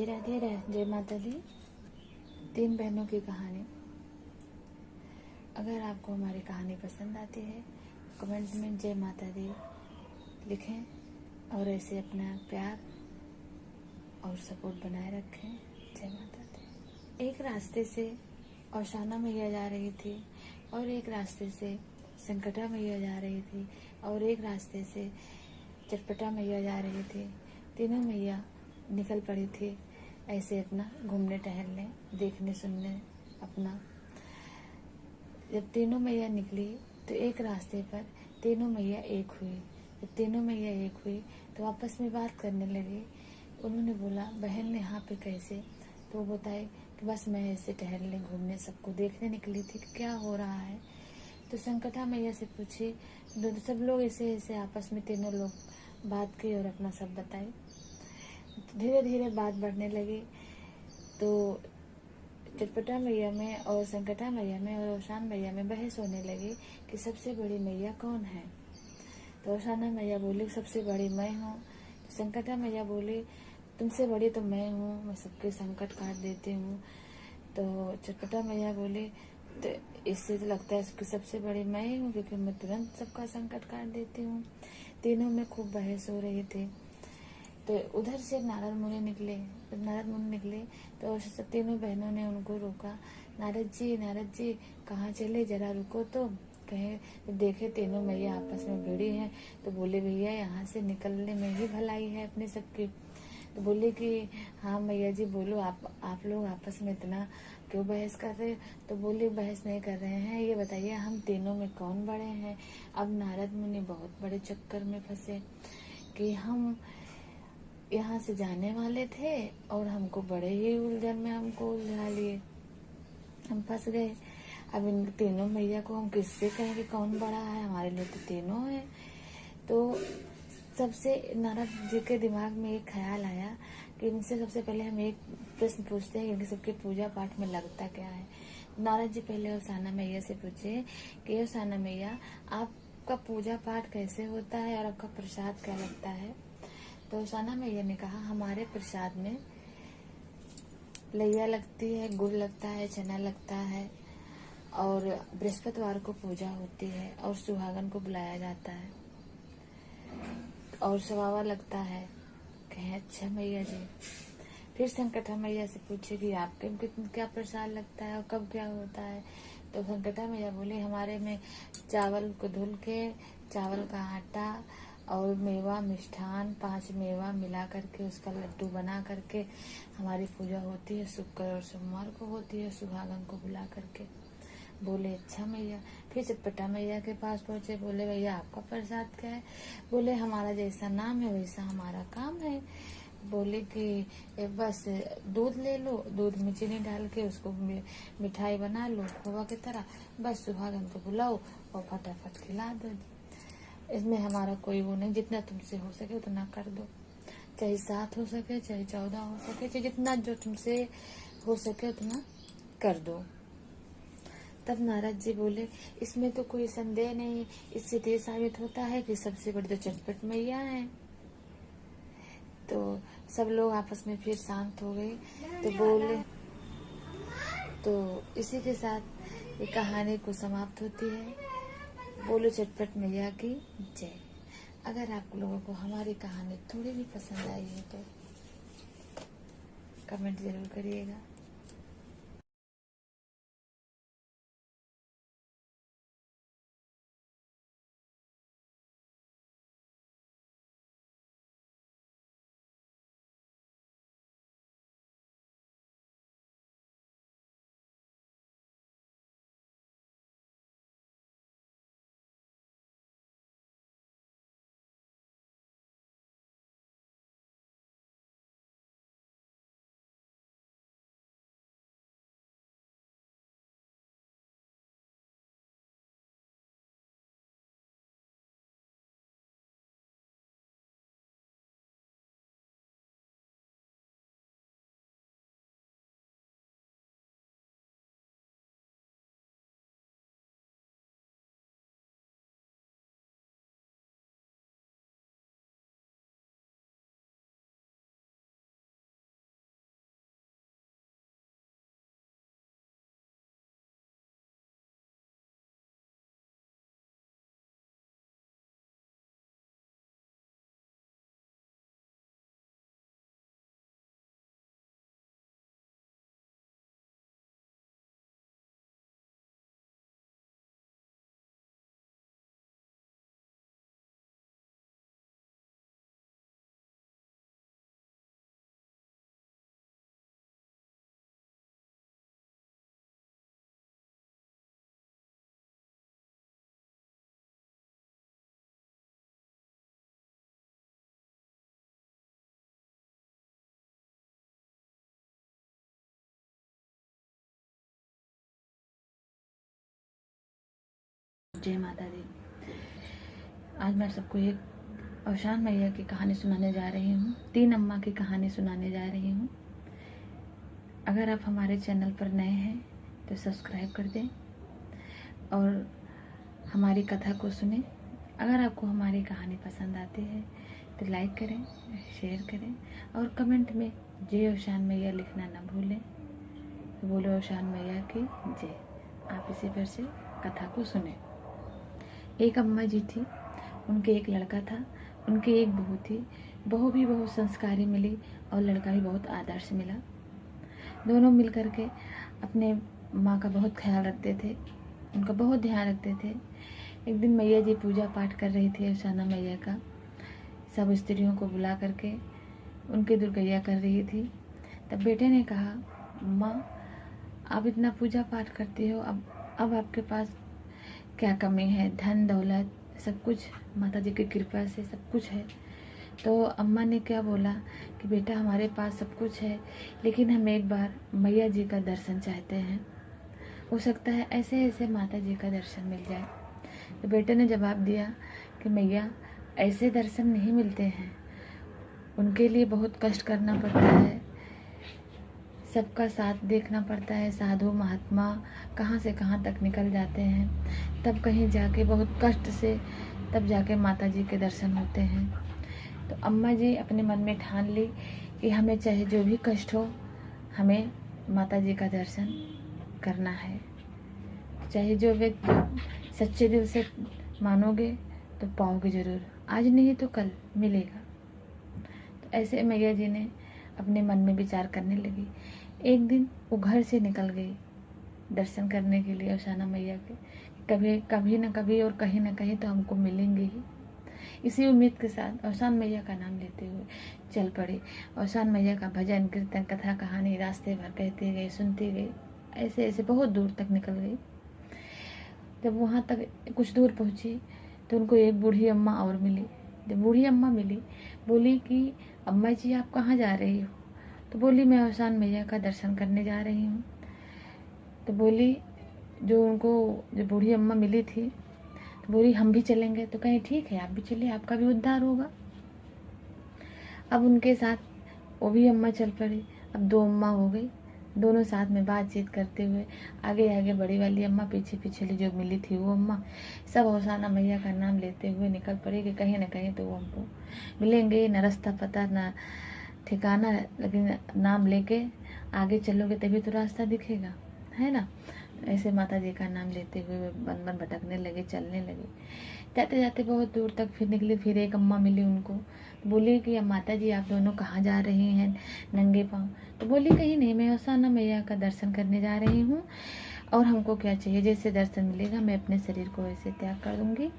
राधे राधे, जय माता दी। तीन बहनों की कहानी। अगर आपको हमारी कहानी पसंद आती है कमेंट में जय माता दी लिखें और ऐसे अपना प्यार और सपोर्ट बनाए रखें। जय माता दी। एक रास्ते से औशाना मैया जा रही थी और एक रास्ते से संकटा मैया जा रही थी और एक रास्ते से चटपटा मैया जा रही थी। तीनों मैया निकल पड़ी थी ऐसे अपना घूमने टहलने देखने सुनने अपना। जब तीनों मैया निकली तो एक रास्ते पर तीनों मैया एक हुई। जब तीनों मैया एक हुई तो आपस में बात करने लगी। उन्होंने बोला, बहन यहाँ पे कैसे? तो वो बताए कि बस मैं ऐसे टहलने घूमने सबको देखने निकली थी कि क्या हो रहा है। तो संकटा मैया से पूछी। सब लोग ऐसे ऐसे आपस में तीनों लोग बात की और अपना सब बताए। धीरे धीरे बात बढ़ने लगी तो चटपटा मैया में और संकटा मैया में और औशान मैया में बहस होने लगी कि सबसे बड़ी मैया कौन है। तो औशाना मैया बोली, सबसे बड़ी मैं हूँ। तो संकटा मैया बोली, तुमसे बड़ी तो मैं हूँ, मैं सबके संकट काट देती हूँ। तो चटपटा मैया बोली, तो इससे तो लगता है कि सबसे बड़ी मैं ही हूँ क्योंकि मैं तुरंत सबका संकट काट देती हूँ। तीनों में खूब बहस हो रही थी। तो उधर से नारद मुनि निकले। जब नारद मुनि निकले तो तीनों बहनों ने उनको रोका। नारद जी कहाँ चले, जरा रुको। तो कहे तो देखे तीनों मैया आपस में भिड़ी हैं। तो बोले, भैया यहाँ से निकलने में ही भलाई है अपने सबकी। तो बोले कि हाँ मैया जी बोलो, आप लोग आपस में इतना क्यों बहस कर रहे? तो बोले, बहस नहीं कर रहे हैं, ये बताइए हम तीनों में कौन बड़े हैं। अब नारद मुनि बहुत बड़े चक्कर में फंसे कि हम यहाँ से जाने वाले थे और हमको बड़े ही उलझन में हमको उलझा लिए, हम फंस गए। अब इन तीनों मैया को हम किससे कहें कि कौन बड़ा है? हमारे लिए तो तीनों है। तो सबसे नारद जी के दिमाग में एक ख्याल आया कि इनसे सबसे पहले हम एक प्रश्न पूछते हैं, इनके सबके पूजा पाठ में लगता क्या है। नारद जी पहले औशाना मैया से पूछे कि औशाना मैया, आपका पूजा पाठ कैसे होता है और आपका प्रसाद क्या लगता है? तो औशाना मैया ने कहा, हमारे प्रसाद में लैया लगती है, गुड़ लगता है, चना लगता है और बृहस्पतिवार को पूजा होती है और सुहागन को बुलाया जाता है और सवावा लगता है। कहे अच्छा मैया जी। फिर संकटा मैया से पूछे कि आपके क्या प्रसाद लगता है और कब क्या होता है। तो संकटा मैया बोली, हमारे में चावल को धुल के चावल का आटा और मेवा मिष्ठान 5 मेवा मिला करके उसका लड्डू बना करके हमारी पूजा होती है। शुक्र और सोमवार को होती है, सुहागन को बुला करके। बोले अच्छा मैया। फिर चटपटा मैया के पास पहुंचे। बोले, भैया आपका प्रसाद क्या है? बोले, हमारा जैसा नाम है वैसा हमारा काम है। बोले कि बस दूध ले लो, दूध में चीनी डाल के उसको मिठाई बना लो खोवा की तरह, बस सुहागन को बुलाओ और फटाफट खिला दो। इसमें हमारा कोई वो नहीं, जितना तुमसे हो सके उतना कर दो, चाहे 7 हो सके चाहे 14 हो सके, चाहे जितना जो तुमसे हो सके उतना कर दो। तब नारद जी बोले, इसमें तो कोई संदेह नहीं, इससे तो साबित होता है कि सबसे बड़ी तो चटपट मैया है। तो सब लोग आपस में फिर शांत हो गए। तो बोले, तो इसी के साथ ये कहानी को समाप्त होती है। बोलो चटपट मैया की जय। अगर आप लोगों को हमारी कहानी थोड़ी भी पसंद आई है तो कमेंट जरूर करिएगा। जय माता दी। आज मैं सबको एक औशान मैया की कहानी सुनाने जा रही हूँ। 3 अम्मा की कहानी सुनाने जा रही हूँ। अगर आप हमारे चैनल पर नए हैं तो सब्सक्राइब कर दें और हमारी कथा को सुने। अगर आपको हमारी कहानी पसंद आती है तो लाइक करें, शेयर करें और कमेंट में जय औशान मैया लिखना ना भूलें। बोलो औशान मैया की जय। आप इसी पर से कथा को सुने। एक अम्मा जी थी, उनके एक लड़का था, उनकी एक बहू थी। बहू भी बहुत संस्कारी मिली और लड़का भी बहुत आदर्श मिला। दोनों मिल कर के अपने माँ का बहुत ख्याल रखते थे, उनका बहुत ध्यान रखते थे। एक दिन मैया जी पूजा पाठ कर रही थी औशाना मैया का। सब स्त्रियों को बुला करके उनकी दुर्गैया कर रही थी। तब बेटे ने कहा, माँ आप इतना पूजा पाठ करती हो, अब आपके पास क्या कमी है? धन दौलत सब कुछ माता जी की कृपा से सब कुछ है। तो अम्मा ने क्या बोला कि बेटा हमारे पास सब कुछ है, लेकिन हम एक बार मैया जी का दर्शन चाहते हैं। हो सकता है ऐसे ऐसे माता जी का दर्शन मिल जाए। तो बेटे ने जवाब दिया कि मैया ऐसे दर्शन नहीं मिलते हैं, उनके लिए बहुत कष्ट करना पड़ता है, सबका साथ देखना पड़ता है। साधु महात्मा कहाँ से कहाँ तक निकल जाते हैं, तब कहीं जाके बहुत कष्ट से तब जाके माता जी के दर्शन होते हैं। तो अम्मा जी अपने मन में ठान ली कि हमें चाहे जो भी कष्ट हो, हमें माता जी का दर्शन करना है। चाहे जो व्यक्ति सच्चे दिल से मानोगे तो पाओगे ज़रूर, आज नहीं तो कल मिलेगा। तो ऐसे मैया जी ने अपने मन में विचार करने लगी। एक दिन वो घर से निकल गई दर्शन करने के लिए औशाना मैया के। कभी न कभी और कहीं न कहीं तो हमको मिलेंगे ही। इसी उम्मीद के साथ औशान मैया का नाम लेते हुए चल पड़ी। औशान मैया का भजन कीर्तन कथा कहानी रास्ते भर कहती गई, सुनती गई। ऐसे ऐसे बहुत दूर तक निकल गई। जब वहाँ तक कुछ दूर पहुँची तो उनको एक बूढ़ी अम्मा और मिली। जब बूढ़ी अम्मा मिली, बोली कि अम्मा जी आप कहाँ जा रही हो? तो बोली मैं औशान मैया का दर्शन करने जा रही हूँ। तो बोली जो बूढ़ी अम्मा मिली थी, तो बोली हम भी चलेंगे। तो कहीं ठीक है, आप भी चलिए, आपका भी उद्धार होगा। अब उनके साथ वो भी अम्मा चल पड़ी। अब 2 अम्मा हो गई, दोनों साथ में बातचीत करते हुए आगे आगे बड़ी वाली अम्मा, पीछे पिछली जो मिली थी वो अम्मा, सब औशाना मैया का नाम लेते हुए निकल पड़े कि कहीं ना कहीं तो वो हमको मिलेंगे। न रास्ता पता न ठिकाना, लेकिन नाम लेके आगे चलोगे तभी तो रास्ता दिखेगा, है ना। ऐसे माता जी का नाम लेते हुए बन बन भटकने लगे, चलने लगे। जाते जाते बहुत दूर तक फिर निकली। फिर एक अम्मा मिली उनको, बोली कि अब माता जी आप दोनों कहाँ जा रही हैं नंगे पाँव? तो बोली कहीं नहीं, मैं औशाना मैया का दर्शन करने जा रही हूँ और हमको क्या चाहिए, जैसे दर्शन मिलेगा मैं अपने शरीर को वैसे त्याग कर दूंगी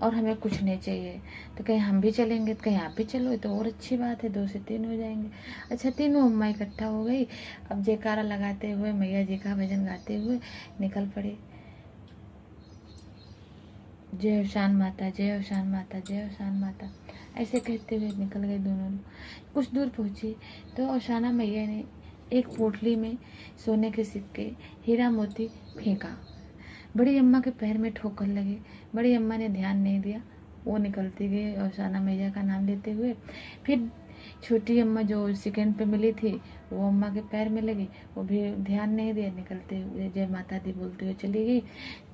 और हमें कुछ नहीं चाहिए। तो कहीं हम भी चलेंगे, तो कहीं आप भी चलो, तो और अच्छी बात है, 2 से 3 हो जाएंगे। अच्छा, तीनों अम्मा इकट्ठा हो गई। अब जयकारा लगाते हुए मैया जी का भजन गाते हुए निकल पड़े। जय औशान माता, जय औशान माता, जय औशान माता, ऐसे कहते हुए निकल गए दोनों लोग। कुछ दूर पहुंची तो औशाना मैया ने एक पोटली में सोने के सिक्के, हीरा मोती फेंका। बड़ी अम्मा के पैर में ठोकर लगी। बड़ी अम्मा ने ध्यान नहीं दिया, वो निकलती गई औशाना मैया का नाम लेते हुए। फिर छोटी अम्मा जो सेकंड पे मिली थी वो अम्मा के पैर में लगी, वो भी ध्यान नहीं दिया, निकलते हुए जय माता दी बोलते हुए चली गई।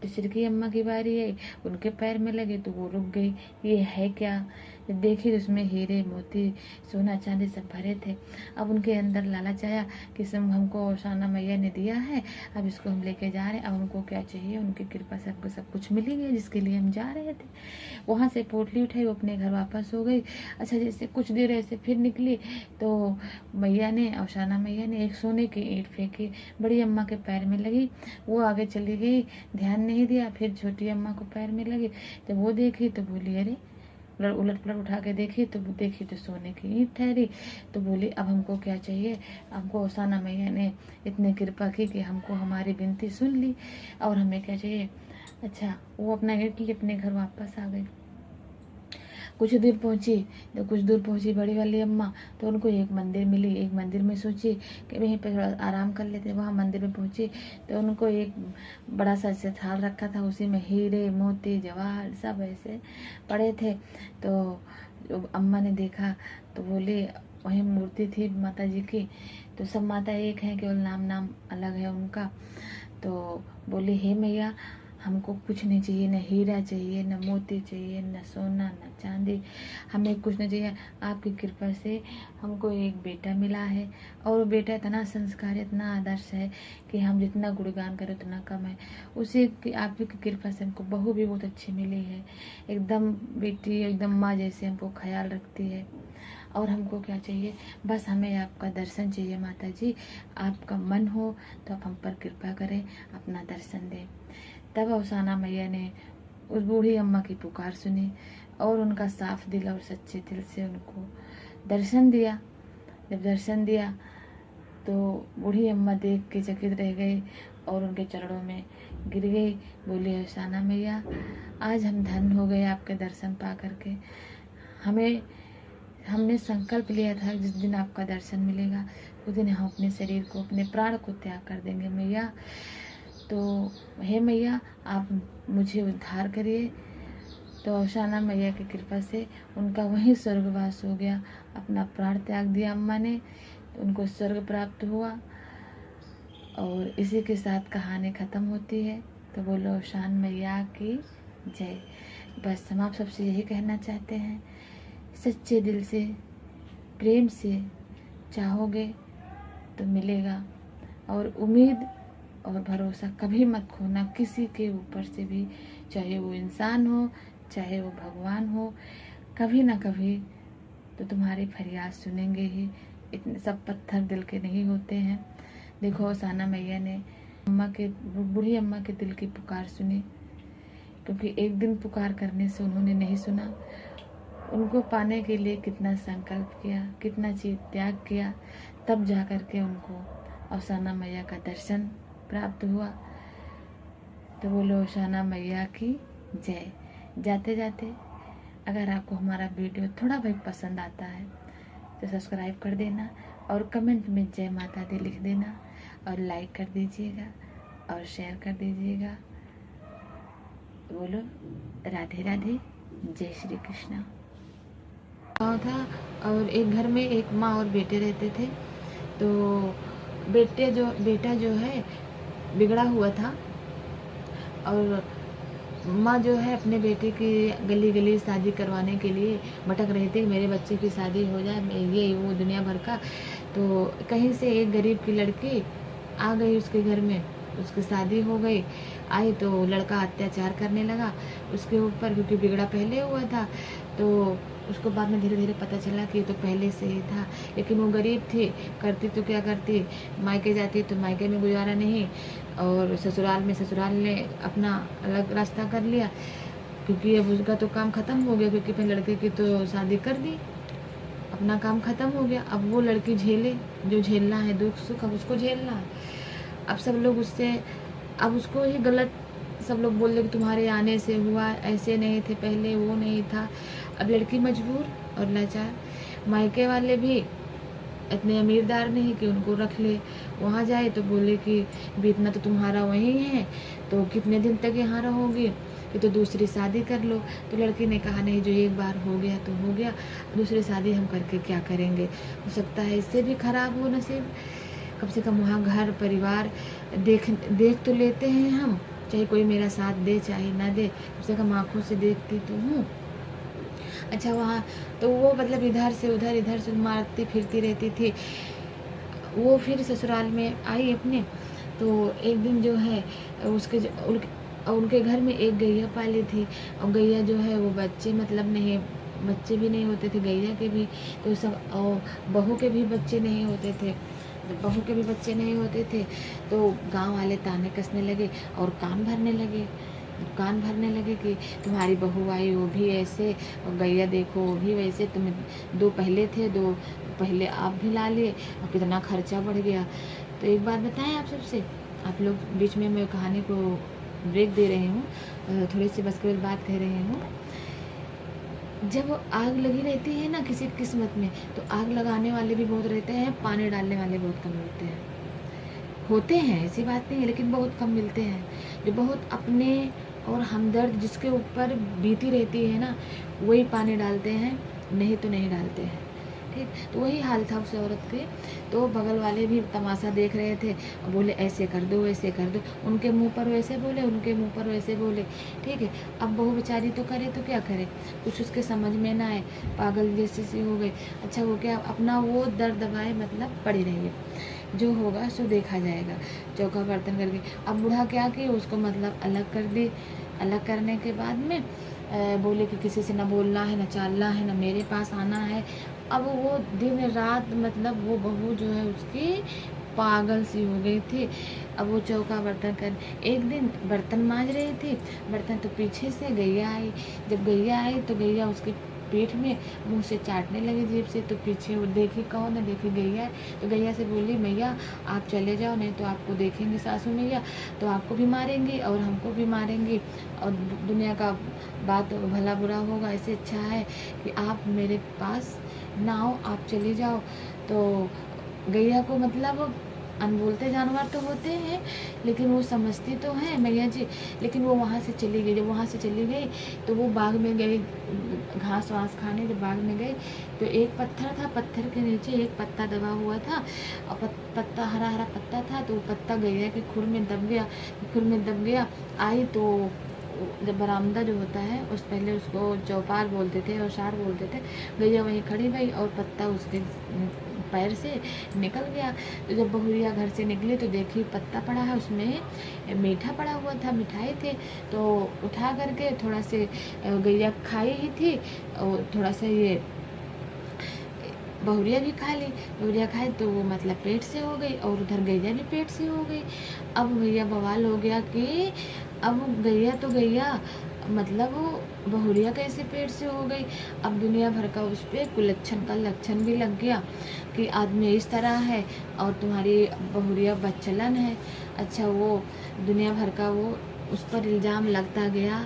तीसरी की अम्मा की बारी आई, उनके पैर में लगे तो वो रुक गई। ये है क्या? जब देखी तो उसमें हीरे मोती सोना चांदी सब भरे थे। अब उनके अंदर लालच आया कि सब हमको औशाना मैया ने दिया है, अब इसको हम लेके जा रहे हैं। अब हमको क्या चाहिए, उनकी कृपा से हमको सब कुछ मिल ही गया जिसके लिए हम जा रहे थे। वहाँ से पोटली उठाई, वो अपने घर वापस हो गई। अच्छा, जैसे कुछ देर ऐसे फिर निकली तो मैया ने, औशाना मैया ने एक सोने की ईंट फेंकी, बड़ी अम्मा के पैर में लगी, वो आगे चली गई, ध्यान नहीं दिया। फिर छोटी अम्मा को पैर में लगी, जब वो देखी तो बोली अरे, उलट पलट उठा के देखी तो सोने की ईंट ठहरी। तो बोली अब हमको क्या चाहिए? हमको औशाना मैया ने इतनी कृपा की कि हमको हमारी विनती सुन ली और हमें क्या चाहिए। अच्छा, वो अपना ईंट लिए अपने घर वापस आ गई। कुछ दूर पहुंची, तो कुछ दूर पहुंची बड़ी वाली अम्मा, तो उनको एक मंदिर मिली। एक मंदिर में सोची कि वहीं पे थोड़ा आराम कर लेते। वहाँ मंदिर में पहुंची तो उनको एक बड़ा सा ऐसे थाल रखा था, उसी में हीरे मोती जवाहर सब ऐसे पड़े थे। तो अम्मा ने देखा तो बोले, वहीं मूर्ति थी माता जी की, तो सब माता एक हैं, केवल नाम अलग है उनका। तो बोले, हे मैया, हमको कुछ नहीं चाहिए, न हीरा चाहिए, न मोती चाहिए, न सोना, न चांदी, हमें कुछ नहीं चाहिए। आपकी कृपा से हमको एक बेटा मिला है, और वो बेटा इतना संस्कारी, इतना आदर्श है कि हम जितना गुणगान करें उतना कम है। उसी की आपकी कृपा से हमको बहू भी बहुत अच्छी मिली है, एकदम बेटी, एकदम माँ जैसे हमको ख्याल रखती है। और हमको क्या चाहिए, बस हमें आपका दर्शन चाहिए माता जी। आपका मन हो तो आप हम पर कृपा करें, अपना दर्शन दें। तब अवसाना मैया ने उस बूढ़ी अम्मा की पुकार सुनी और उनका साफ दिल और सच्चे दिल से उनको दर्शन दिया। जब दर्शन दिया तो बूढ़ी अम्मा देख के चकित रह गई और उनके चरणों में गिर गई। बोली, अवसाना मैया, आज हम धन्य हो गए आपके दर्शन पा करके। हमने संकल्प लिया था जिस दिन आपका दर्शन मिलेगा उस दिन हम अपने शरीर को, अपने प्राण को त्याग कर देंगे मैया। तो हे मैया, आप मुझे उद्धार करिए। तो अवसाना मैया की कृपा से उनका वहीं स्वर्गवास हो गया। अपना प्राण त्याग दिया अम्मा ने, तो उनको स्वर्ग प्राप्त हुआ। और इसी के साथ कहानी ख़त्म होती है। तो बोलो अवसान मैया की जय। बस हम आप सबसे यही कहना चाहते हैं, सच्चे दिल से प्रेम से चाहोगे तो मिलेगा। और उम्मीद और भरोसा कभी मत खोना किसी के ऊपर से भी, चाहे वो इंसान हो चाहे वो भगवान हो, कभी ना कभी तो तुम्हारी फरियाद सुनेंगे ही। इतने सब पत्थर दिल के नहीं होते हैं। देखो अवसाना मैया ने बूढ़ी अम्मा के दिल की पुकार सुनी, क्योंकि एक दिन पुकार करने से उन्होंने नहीं सुना। उनको पाने के लिए कितना संकल्प किया, कितना चीज त्याग किया, तब जा कर के उनको अवसाना मैया का दर्शन प्राप्त हुआ। तो बोलो अवसाना मैया की जय। जाते जाते अगर आपको हमारा वीडियो थोड़ा भी पसंद आता है तो सब्सक्राइब कर देना और कमेंट में जय माता दी लिख देना और लाइक कर दीजिएगा और शेयर कर दीजिएगा। बोलो राधे राधे, जय श्री कृष्णा। गाँव था और एक घर में एक माँ और बेटे रहते थे। तो बेटा जो है बिगड़ा हुआ था और माँ जो है अपने बेटे की गली गली शादी करवाने के लिए भटक रही थी। मेरे बच्चे की शादी हो जाए, ये वो दुनिया भर का। तो कहीं से एक गरीब की लड़की आ गई उसके घर में, उसकी शादी हो गई। आई तो लड़का अत्याचार करने लगा उसके ऊपर, क्योंकि बिगड़ा पहले हुआ था। तो उसको बाद में धीरे धीरे पता चला कि ये तो पहले से ही था, लेकिन वो गरीब थी, करती तो क्या करती, मायके जाती तो मायके में गुजारा नहीं, और ससुराल ने अपना अलग रास्ता कर लिया, क्योंकि अब उसका तो काम ख़त्म हो गया, क्योंकि अपने लड़के की तो शादी कर दी, अपना काम ख़त्म हो गया। अब वो लड़की झेले जो झेलना है, दुख सुख अब उसको झेलना है। अब सब लोग उससे, अब उसको ही गलत सब लोग बोल रहे कि तुम्हारे आने से हुआ, ऐसे नहीं थे पहले, वो नहीं था। अब लड़की मजबूर और लाचार, मायके वाले भी इतने अमीरदार नहीं कि उनको रख ले। वहाँ जाए तो बोले कि बीतना तो तुम्हारा वहीं है, तो कितने दिन तक यहाँ रहोगे, कि तो दूसरी शादी कर लो। तो लड़की ने कहा नहीं, जो एक बार हो गया तो हो गया, दूसरी शादी हम करके क्या करेंगे, हो सकता है इससे भी खराब हो नसीब। कम से कम वहाँ घर परिवार देख तो लेते हैं हम, चाहे कोई मेरा साथ दे चाहे ना दे, कम से कम आँखों से देखती तो हूँ। अच्छा वहाँ तो वो मतलब इधर से मारती फिरती रहती थी। वो फिर ससुराल में आई अपने, तो एक दिन जो है उनके घर में एक गैया पाली थी, और गैया जो है वो बच्चे भी नहीं होते थे गैया के भी, तो सब, और बहू के भी बच्चे नहीं होते थे। तो गांव वाले ताने कसने लगे और कान भरने लगे कि तुम्हारी बहू आई वो भी ऐसे, और गैया देखो वो भी वैसे, तुम दो पहले आप भी ला लिए और कितना खर्चा बढ़ गया। तो एक बात बताएं आप सबसे, आप लोग बीच में मैं कहानी को ब्रेक दे रही हूँ, थोड़ी सी बस केवल बात कह रही हूँ। जब आग लगी रहती है ना किसी किस्मत में, तो आग लगाने वाले भी बहुत रहते हैं, पानी डालने वाले बहुत कम होते हैं, ऐसी बात नहीं है, लेकिन बहुत कम मिलते हैं। जो बहुत अपने और हमदर्द जिसके ऊपर बीती रहती है ना, वही पानी डालते हैं, नहीं तो नहीं डालते हैं। ठीक, तो वही हाल था उस औरत के। तो बगल वाले भी तमाशा देख रहे थे, बोले ऐसे कर दो, ऐसे कर दो, उनके मुंह पर वैसे बोले, उनके मुंह पर वैसे बोले। ठीक है, अब बहू बेचारी तो करे तो क्या करे, कुछ उसके समझ में ना आए, पागल जैसी सी हो गई। अच्छा वो क्या, अपना वो दर्द दबाए, मतलब पड़ी रही है, जो होगा सो देखा जाएगा। चौका बर्तन करके अब बूढ़ा क्या किया, उसको मतलब अलग कर दी। अलग करने के बाद में बोले कि किसी से ना बोलना है, ना चलना है, ना मेरे पास आना है। अब वो दिन रात मतलब वो बहू जो है उसकी पागल सी हो गई थी। अब वो चौका बर्तन कर, एक दिन बर्तन मांज रही थी, बर्तन तो पीछे से गैया आई। जब गैया आई तो गैया उसके पीठ में मुंह से चाटने लगी जीभ से। तो पीछे वो देखी कौन है, देखी गैया है। तो गैया से बोली, मैया आप चले जाओ, नहीं तो आपको देखेंगे सासू मैया, तो आपको भी मारेंगी और हमको भी मारेंगी, और दुनिया का बात भला बुरा होगा। इससे अच्छा है कि आप मेरे पास ना आओ, आप चले जाओ। तो गैया को मतलब अनबोलते जानवर तो होते हैं, लेकिन वो समझती तो है मैया जी। लेकिन वो वहाँ से चली गई। जब वहाँ से चली गई तो वो बाग में गई घास वास खाने। जब बाग में गई तो एक पत्थर था, पत्थर के नीचे एक पत्ता दबा हुआ था, और पत्ता हरा हरा पत्ता था। तो वो पत्ता गैया के खुर में दब गया। खुर में दब गया, आई तो जब बरामदा जो होता है उस पहले उसको चौपार बोलते थे और शार बोलते थे। गैया वहीं खड़ी गई और पत्ता उसके पैर से निकल गया। तो जब बहुरिया घर से निकली तो देखी पत्ता पड़ा है, उसमें मीठा पड़ा हुआ था, मिठाई थे। तो उठा करके थोड़ा से गैया खाई ही थी, और थोड़ा सा ये बहुरिया भी खा ली। बहुरिया खाई तो वो मतलब पेट से हो गई, और उधर गैया भी पेट से हो गई। अब भैया बवाल हो गया कि अब गैया तो गैया, मतलब वो बहुरिया कैसे पेट से हो गई। अब दुनिया भर का उस पर कुलच्छन का लक्षण भी लग गया कि आदमी इस तरह है और तुम्हारी बहुरिया बच्चलन है। अच्छा वो दुनिया भर का वो उस पर इल्ज़ाम लगता गया।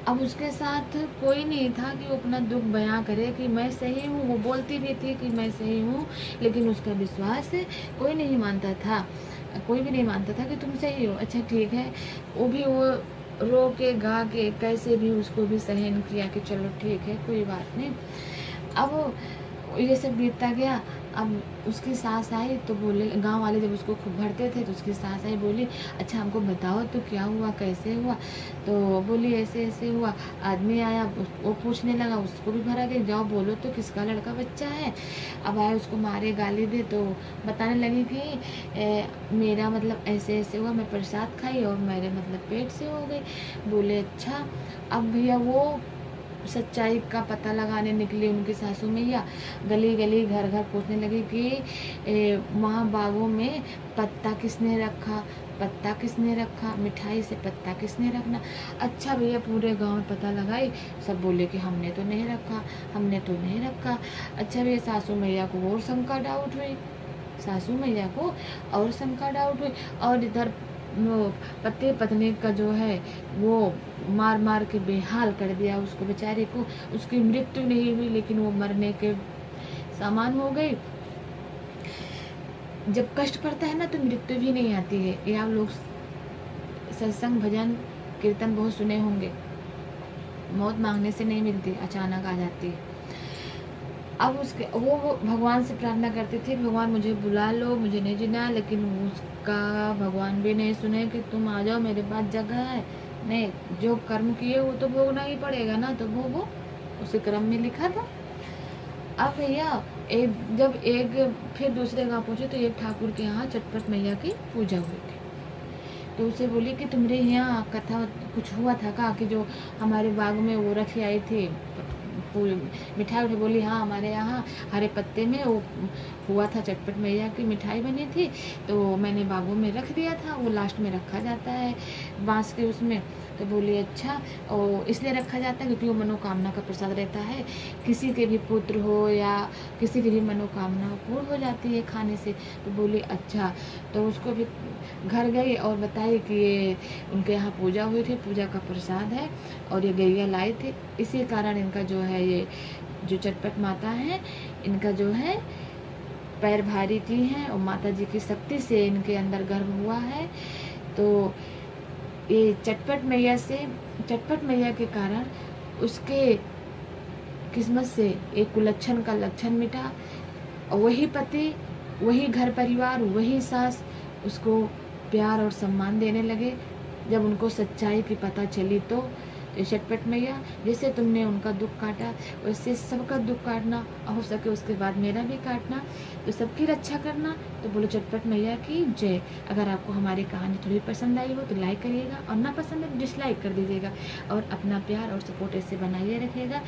अब उसके साथ कोई नहीं था कि वो अपना दुख बयां करे कि मैं सही हूँ। वो बोलती भी थी कि मैं सही हूँ, लेकिन उसका विश्वास कोई नहीं मानता था। कोई भी नहीं मानता था कि तुम सही हो। अच्छा ठीक है, वो भी वो रो के गा के कैसे भी उसको भी सहन किया कि चलो ठीक है कोई बात नहीं। अब ये सब बीतता गया। अब उसकी सास आई तो बोले, गांव वाले जब उसको खूब भरते थे तो उसकी सास आई, बोली अच्छा हमको बताओ तो क्या हुआ, कैसे हुआ। तो बोली ऐसे ऐसे हुआ। आदमी आया, वो पूछने लगा, उसको भी भरा गया, जाओ बोलो तो किसका लड़का बच्चा है। अब आए उसको मारे गाली दे, तो बताने लगी कि मेरा मतलब ऐसे ऐसे हुआ, मैं प्रसाद खाई और मेरे मतलब पेट से हो गई। बोले अच्छा। अब भैया वो सच्चाई का पता लगाने निकली उनकी सासू मैया, गली गली घर घर पूछने लगी कि वहाँ बागों में पत्ता किसने रखा, पत्ता किसने रखा, मिठाई से पत्ता किसने रखना। अच्छा भैया पूरे गांव में पता लगाई, सब बोले कि हमने तो नहीं रखा, हमने तो नहीं रखा। अच्छा भैया सासू मैया को और शंका डाउट हुई, सासू मैया को और शंका डाउट हुई। और इधर पति पत्नी का जो है वो मार मार के बेहाल कर दिया उसको बेचारे को। उसकी मृत्यु नहीं हुई, लेकिन वो मरने के सामान हो गई। जब कष्ट पड़ता है ना तो मृत्यु भी नहीं आती है। ये आप लोग सत्संग भजन कीर्तन बहुत सुने होंगे, मौत मांगने से नहीं मिलती, अचानक आ जाती है। अब उसके वो भगवान से प्रार्थना करती थी, भगवान मुझे बुला लो, मुझे नहीं जीना, लेकिन उसका भगवान भी नहीं सुने कि तुम आ जाओ मेरे पास जगह है। नहीं, जो कर्म किए वो तो भोगना ही पड़ेगा ना, तो भोगो, उसे कर्म में लिखा था। अब भैया जब फिर दूसरे गाँव पहुँचे तो एक ठाकुर के यहाँ चटपट मैया की पूजा हुई थी। तो उसे बोली कि तुम्हारे यहाँ कथा कुछ हुआ था का, कि जो हमारे बाग में वो रखी आई थी मिठाई उठाई। बोली हाँ, हमारे यहाँ हरे पत्ते में वो हुआ था, चटपट मैया की मिठाई बनी थी, तो मैंने बागों में रख दिया था। वो लास्ट में रखा जाता है बांस के उसमें। तो बोली अच्छा, और इसलिए रखा जाता है क्योंकि वो मनोकामना का प्रसाद रहता है। किसी के भी पुत्र हो या किसी की भी मनोकामना पूर्ण हो जाती है खाने से। तो बोली अच्छा। तो उसको भी घर गई और बताई कि ये उनके यहाँ पूजा हुई थी, पूजा का प्रसाद है और ये गैया लाए थे, इसी कारण इनका जो है ये जो चटपट माता है, इनका जो है पैर भारी की हैं और माता जी की शक्ति से इनके अंदर गर्भ हुआ है। तो ये चटपट मैया के कारण उसके किस्मत से एक कुलक्षण का लक्षण मिटा, और वही पति, वही घर परिवार, वही सास उसको प्यार और सम्मान देने लगे। जब उनको सच्चाई की पता चली तो चटपट मैया, जैसे तुमने उनका दुख काटा वैसे सबका दुख काटना, हो सके उसके बाद मेरा भी काटना, तो सबकी रक्षा करना। तो बोलो चटपट मैया की जय। अगर आपको हमारी कहानी थोड़ी पसंद आई हो तो लाइक करिएगा, और ना पसंद है तो डिसलाइक कर दीजिएगा, और अपना प्यार और सपोर्ट ऐसे बनाइए रखिएगा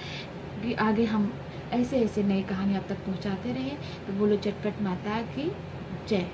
कि आगे हम ऐसे नई कहानी आप तक पहुँचाते रहें। तो बोलो चटपट माता की जय।